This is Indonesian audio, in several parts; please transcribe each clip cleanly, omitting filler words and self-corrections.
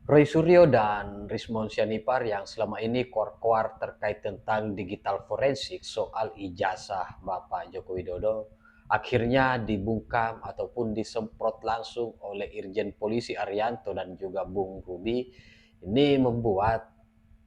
Roy Suryo dan Rismon Sianipar yang selama ini kuar-kuar terkait tentang digital forensik soal ijazah Bapak Joko Widodo akhirnya dibungkam ataupun disemprot langsung oleh Irjen Polisi Arianto dan juga Bung Ruby. Ini membuat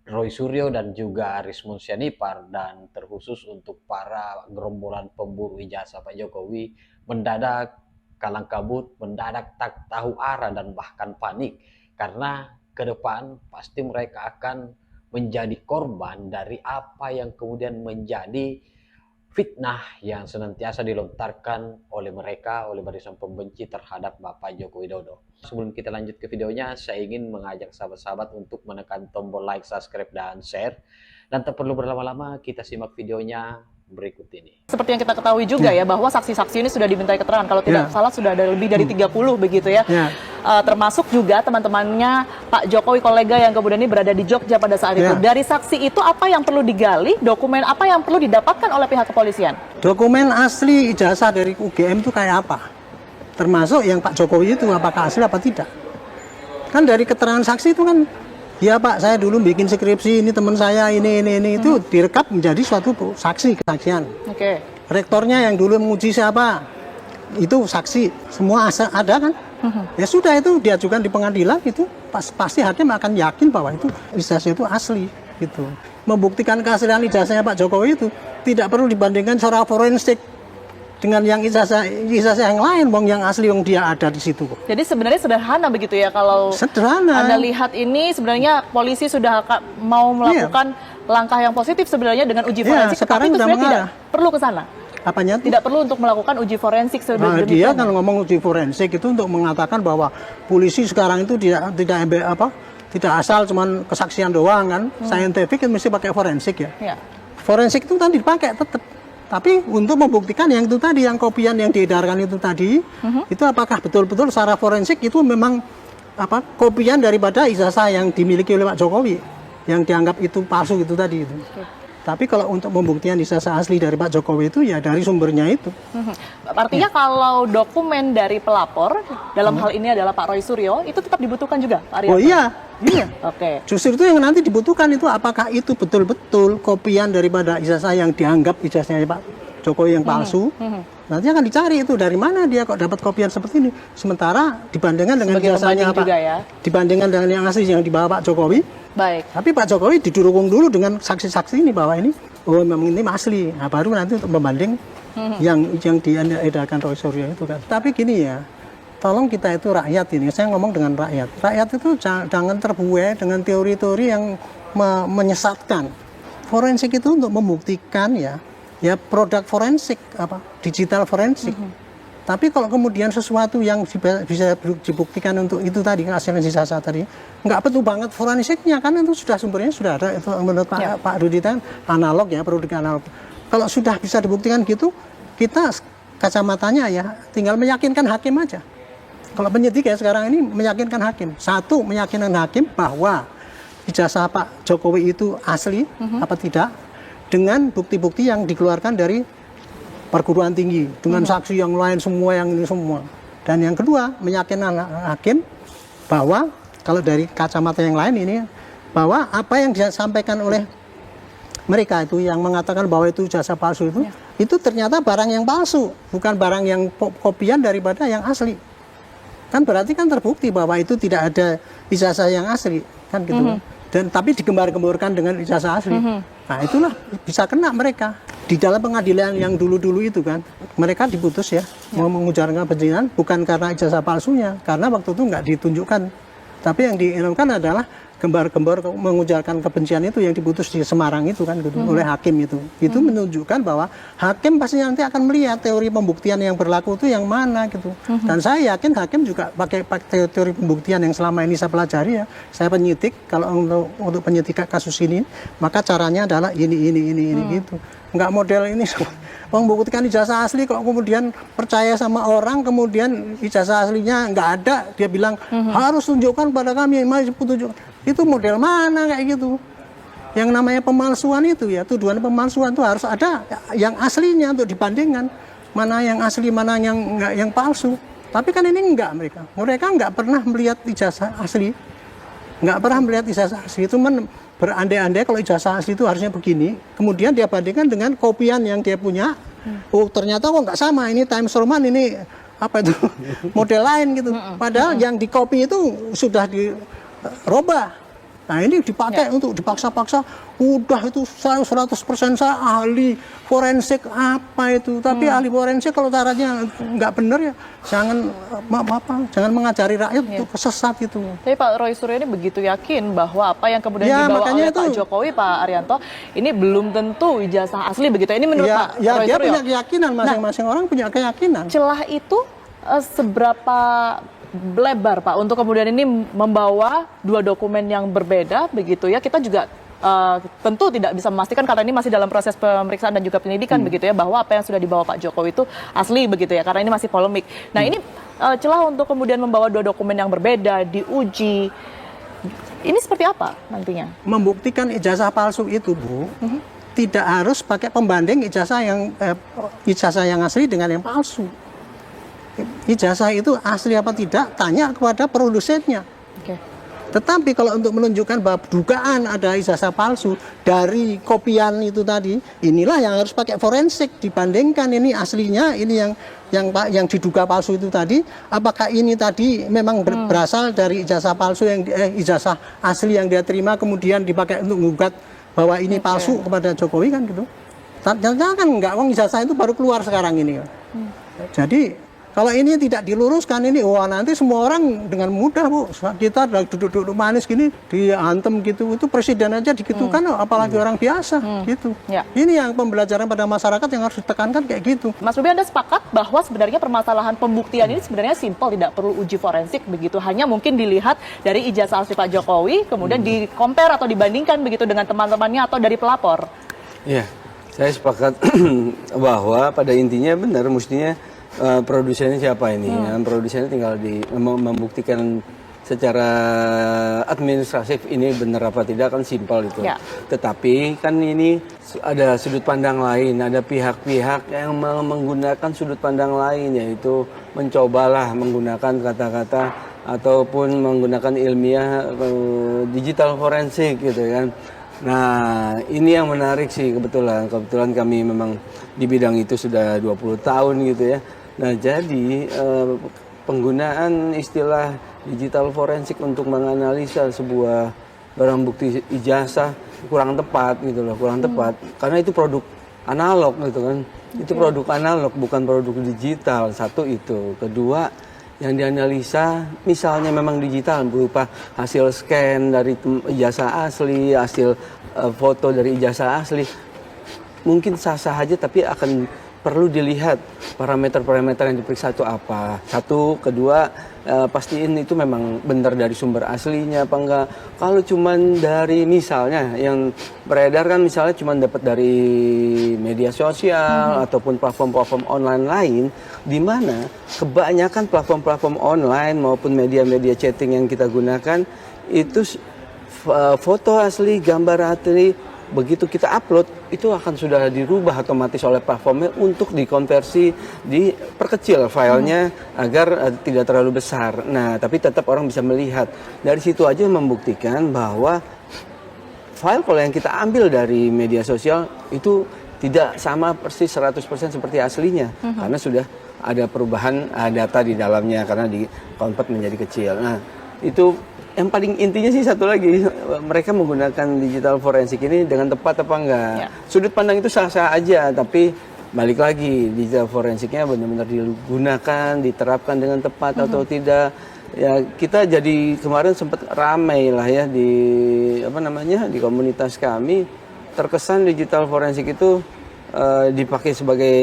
Roy Suryo dan juga Rismon Sianipar dan terkhusus untuk para gerombolan pemburu ijazah Pak Jokowi mendadak kalang kabut, mendadak tak tahu arah dan bahkan panik karena ke depan pasti mereka akan menjadi korban dari apa yang kemudian menjadi fitnah yang senantiasa dilontarkan oleh mereka, oleh barisan pembenci terhadap Bapak Joko Widodo. Sebelum kita lanjut ke videonya, saya ingin mengajak sahabat-sahabat untuk menekan tombol like, subscribe, dan share. Dan tak perlu berlama-lama, kita simak videonya berikut ini. Seperti yang kita ketahui juga ya, bahwa saksi-saksi ini sudah dimintai keterangan. Kalau tidak salah sudah ada lebih dari 30 begitu ya. Termasuk juga teman-temannya Pak Jokowi, kolega yang kemudian ini berada di Jogja pada saat itu. Dari saksi itu apa yang perlu digali, dokumen apa yang perlu didapatkan oleh pihak kepolisian? Dokumen asli ijazah dari UGM itu kayak apa? Termasuk yang Pak Jokowi itu apakah asli apa tidak? Kan dari keterangan saksi itu kan, ya Pak, saya dulu bikin skripsi, ini teman saya, ini itu direkap menjadi suatu saksi, kesaksian. Rektornya yang dulu menguji siapa, itu saksi, semua ada kan? Ya sudah, itu diajukan di pengadilan, itu pasti hakim akan yakin bahwa itu ijazah itu asli, gitu. Membuktikan keaslian ijazahnya Pak Jokowi itu tidak perlu dibandingkan secara forensik dengan yang ijazah yang lain, bang, yang asli yang dia ada di situ. Jadi sebenarnya sederhana begitu ya, kalau sederhana. Anda lihat ini sebenarnya polisi sudah mau melakukan langkah yang positif sebenarnya dengan uji forensik, sekarang tapi itu sebenarnya tidak perlu ke sana. Apanya? Tidak perlu untuk melakukan uji forensik sebenarnya. Dia kan ngomong uji forensik itu untuk mengatakan bahwa polisi sekarang itu tidak asal cuman kesaksian doang kan, scientific kan mesti pakai forensik ya. Forensik itu kan dipakai tetap. Tapi untuk membuktikan yang itu tadi, yang kopian yang diedarkan itu tadi, itu apakah betul-betul secara forensik itu memang kopian daripada ijazah yang dimiliki oleh Pak Jokowi, yang dianggap itu palsu itu tadi itu. Tapi kalau untuk pembuktian ijazah asli dari Pak Jokowi itu ya dari sumbernya itu. Artinya kalau dokumen dari pelapor dalam hal ini adalah Pak Roy Suryo itu tetap dibutuhkan juga, Pak Arianto? Oh iya. Justru itu yang nanti dibutuhkan itu apakah itu betul-betul kopian daripada ijazah yang dianggap ijazahnya Pak Jokowi yang palsu. Nanti akan dicari itu dari mana dia kok dapat kopian seperti ini. Sementara dibandingkan dengan ijazahnya Pak, dibandingkan dengan yang asli yang dibawa Pak Jokowi. Baik. Tapi Pak Jokowi didukung dulu dengan saksi-saksi ini bahwa ini memang ini asli. Nah, baru nanti untuk membanding yang diedarkan Roy Suryo itu kan. Tapi gini ya, tolong kita itu rakyat ini, saya ngomong dengan rakyat. Rakyat itu jangan terbuai dengan teori-teori yang menyesatkan. Forensik itu untuk membuktikan ya produk forensik, digital forensik. Tapi kalau kemudian sesuatu yang bisa dibuktikan untuk itu tadi, hasil ijazah tadi, nggak betul banget forensiknya, kan itu sudah sumbernya sudah ada. Itu menurut Pak Rudi kan analog ya, perlu analog. Kalau sudah bisa dibuktikan gitu, kita kacamatanya ya tinggal meyakinkan hakim aja. Kalau penyidik ya sekarang ini meyakinkan hakim. Satu, meyakinkan hakim bahwa ijazah Pak Jokowi itu asli apa tidak, dengan bukti-bukti yang dikeluarkan dari perguruan tinggi, dengan saksi yang lain semua, yang ini semua. Dan yang kedua, meyakinkan hakim bahwa kalau dari kacamata yang lain ini, bahwa apa yang disampaikan oleh mereka itu yang mengatakan bahwa itu ijazah palsu itu ternyata barang yang palsu, bukan barang yang kopian daripada yang asli. Kan berarti kan terbukti bahwa itu tidak ada ijazah yang asli, kan gitu. Dan tapi digembar-gemborkan dengan ijazah asli. Nah, itulah bisa kena mereka. Di dalam pengadilan yang dulu-dulu itu kan, mereka diputus ya, mau mengujarkan kebencian bukan karena ijazah palsunya, karena waktu itu nggak ditunjukkan. Tapi yang diinginkan adalah gembar-gembor mengujarkan kebencian itu yang diputus di Semarang itu kan gitu, oleh hakim itu. Itu menunjukkan bahwa hakim pasti nanti akan melihat teori pembuktian yang berlaku itu yang mana gitu. Dan saya yakin hakim juga pakai teori pembuktian yang selama ini saya pelajari ya. Saya penyidik, kalau untuk penyidik kasus ini, maka caranya adalah ini gitu. Nggak model ini membuktikan ijazah asli kok kemudian percaya sama orang, kemudian ijazah aslinya nggak ada, dia bilang harus tunjukkan pada kami, mari tunjukkan. Itu model mana kayak gitu? Yang namanya pemalsuan itu ya, tuduhan pemalsuan itu harus ada yang aslinya untuk dibandingkan mana yang asli, mana yang enggak, yang palsu. Tapi kan ini enggak, mereka nggak pernah melihat ijazah asli. nggak pernah melihat ijazah asli, itu berandai-andai kalau ijazah asli itu harusnya begini, kemudian dia bandingkan dengan kopian yang dia punya, oh ternyata kok nggak sama, ini Times Roman, ini apa itu model lain gitu, padahal yang di copy itu sudah dirubah. Nah ini dipakai untuk dipaksa-paksa, udah itu saya 100% saya ahli forensik apa itu, tapi ahli forensik kalau caranya nggak benar ya jangan mengajari rakyat untuk kesesat itu. Tapi Pak Roy Suryo ini begitu yakin bahwa apa yang kemudian Ya, dibawa makanya oleh itu. Pak Jokowi, Pak Arianto, ini belum tentu ijazah asli begitu. Ini menurut Pak Ya Roy dia Suryo. punya keyakinan, masing-masing orang punya keyakinan. Celah itu seberapa lebar Pak untuk kemudian ini membawa dua dokumen yang berbeda begitu ya, kita juga tentu tidak bisa memastikan karena ini masih dalam proses pemeriksaan dan juga penyidikan begitu ya, bahwa apa yang sudah dibawa Pak Jokowi itu asli begitu ya, karena ini masih polemik. Nah ini celah untuk kemudian membawa dua dokumen yang berbeda diuji, ini seperti apa nantinya? Membuktikan ijazah palsu itu, Bu, tidak harus pakai pembanding ijazah yang asli dengan yang palsu. Ijazah itu asli apa tidak, tanya kepada produsennya. Oke. Tetapi kalau untuk menunjukkan bahwa dugaan ada ijazah palsu dari kopian itu tadi, inilah yang harus pakai forensik, dibandingkan ini aslinya, ini yang diduga palsu itu tadi, apakah ini tadi memang berasal dari ijazah palsu ijazah asli yang dia terima kemudian dipakai untuk menggugat bahwa ini palsu kepada Jokowi kan gitu. Ternyata kan enggak, wong ijazah itu baru keluar sekarang ini. Jadi kalau ini tidak diluruskan ini, wah nanti semua orang dengan mudah, Bu. Kita duduk-duduk manis gini diantem gitu, itu presiden aja digitukan, apalagi orang biasa gitu. Ya. Ini yang pembelajaran pada masyarakat yang harus ditekankan kayak gitu. Mas Ruby, Anda sepakat bahwa sebenarnya permasalahan pembuktian ini sebenarnya simpel, tidak perlu uji forensik begitu, hanya mungkin dilihat dari ijazah asli Pak Jokowi, kemudian di-compare atau dibandingkan begitu dengan teman-temannya atau dari pelapor? Ya, saya sepakat bahwa pada intinya benar, mestinya produsennya siapa ini? Produsennya tinggal membuktikan secara administratif ini benar apa tidak, kan simpel itu. Ya. Tetapi kan ini ada sudut pandang lain, ada pihak-pihak yang menggunakan sudut pandang lain, yaitu mencobalah menggunakan kata-kata ataupun menggunakan ilmiah digital forensik gitu kan. Nah, ini yang menarik sih kebetulan kami memang di bidang itu sudah 20 tahun gitu ya. Nah, jadi penggunaan istilah digital forensik untuk menganalisa sebuah barang bukti ijazah kurang tepat gitu loh, kurang tepat. Karena itu produk analog gitu kan. Itu produk analog, bukan produk digital. Satu itu. Kedua, yang dianalisa misalnya memang digital berupa hasil scan dari ijazah asli, hasil foto dari ijazah asli. Mungkin sah-sah aja, tapi akan perlu dilihat parameter-parameter yang diperiksa itu apa. Satu, kedua, pastiin itu memang benar dari sumber aslinya apa enggak. Kalau cuman dari misalnya yang beredar kan misalnya cuman dapat dari media sosial ataupun platform-platform online lain, di mana kebanyakan platform-platform online maupun media-media chatting yang kita gunakan itu foto asli, gambar asli, begitu kita upload itu akan sudah dirubah otomatis oleh platformnya untuk dikonversi, diperkecil filenya agar tidak terlalu besar. Nah, tapi tetap orang bisa melihat. Dari situ aja membuktikan bahwa file kalau yang kita ambil dari media sosial itu tidak sama persis 100% seperti aslinya, karena sudah ada perubahan data di dalamnya karena di-convert menjadi kecil. Nah, itu yang paling intinya sih satu lagi, mereka menggunakan digital forensik ini dengan tepat apa enggak. Ya. Sudut pandang itu sah-sah aja, tapi balik lagi digital forensiknya benar-benar digunakan, diterapkan dengan tepat atau tidak. Ya, kita jadi kemarin sempat ramai lah ya di komunitas kami, terkesan digital forensik itu dipakai sebagai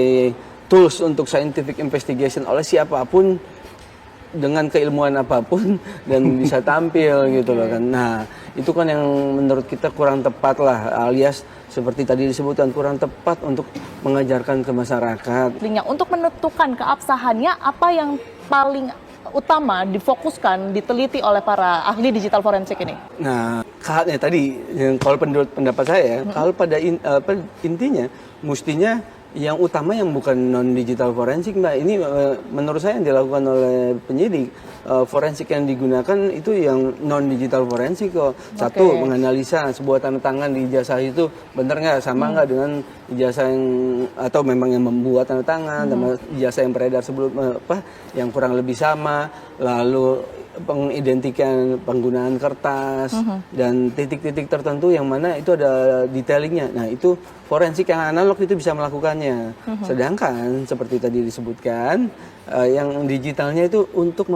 tools untuk scientific investigation oleh siapapun dengan keilmuan apapun dan bisa tampil gitu loh kan. Nah, itu kan yang menurut kita kurang tepat lah, alias seperti tadi disebutkan kurang tepat untuk mengajarkan ke masyarakat. Untuk menentukan keabsahannya, apa yang paling utama difokuskan, diteliti oleh para ahli digital forensik ini? Nah, tadi kalau pendapat saya, kalau pada intinya mestinya Yang utama yang bukan non digital forensik, Mbak. Ini menurut saya yang dilakukan oleh penyidik, forensik yang digunakan itu yang non digital forensik kok. Satu, menganalisa sebuah tanda tangan di ijazah itu benar nggak, sama nggak dengan ijazah yang atau memang yang membuat tanda tangan, sama ijazah yang beredar sebelum yang kurang lebih sama. Lalu pengidentikan penggunaan kertas dan titik-titik tertentu yang mana itu ada detailingnya. Nah, itu forensik yang analog itu bisa melakukannya. Sedangkan seperti tadi disebutkan, yang digitalnya itu untuk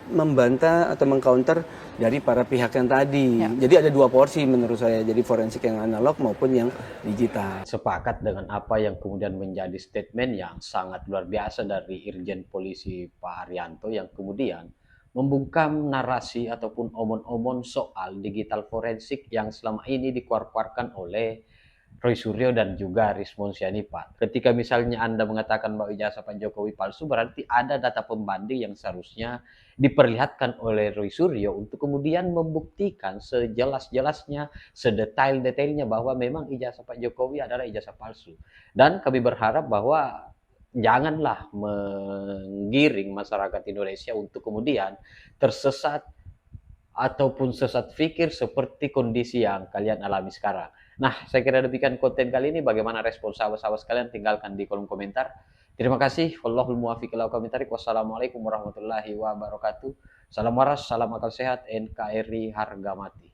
membantah atau mengcounter dari para pihak yang tadi. Jadi ada dua porsi menurut saya. Jadi forensik yang analog maupun yang digital. Sepakat dengan apa yang kemudian menjadi statement yang sangat luar biasa dari Irjen Polisi Pak Haryanto yang kemudian membungkam narasi ataupun omon-omon soal digital forensik yang selama ini dikeluarkan oleh Roy Suryo dan juga Rismon Sianipat. Ketika misalnya Anda mengatakan bahwa ijazah Pak Jokowi palsu, berarti ada data pembanding yang seharusnya diperlihatkan oleh Roy Suryo untuk kemudian membuktikan sejelas-jelasnya, sedetail-detailnya bahwa memang ijazah Pak Jokowi adalah ijazah palsu. Dan kami berharap bahwa janganlah menggiring masyarakat Indonesia untuk kemudian tersesat ataupun sesat pikir seperti kondisi yang kalian alami sekarang. Nah, saya kira demikian konten kali ini. Bagaimana respon sahabat-sahabat sekalian? Tinggalkan di kolom komentar. Terima kasih. Wallahul muwaffiq ila aqwamit thoriq. Wassalamualaikum warahmatullahi wabarakatuh. Salam waras, salam akal sehat, NKRI harga mati.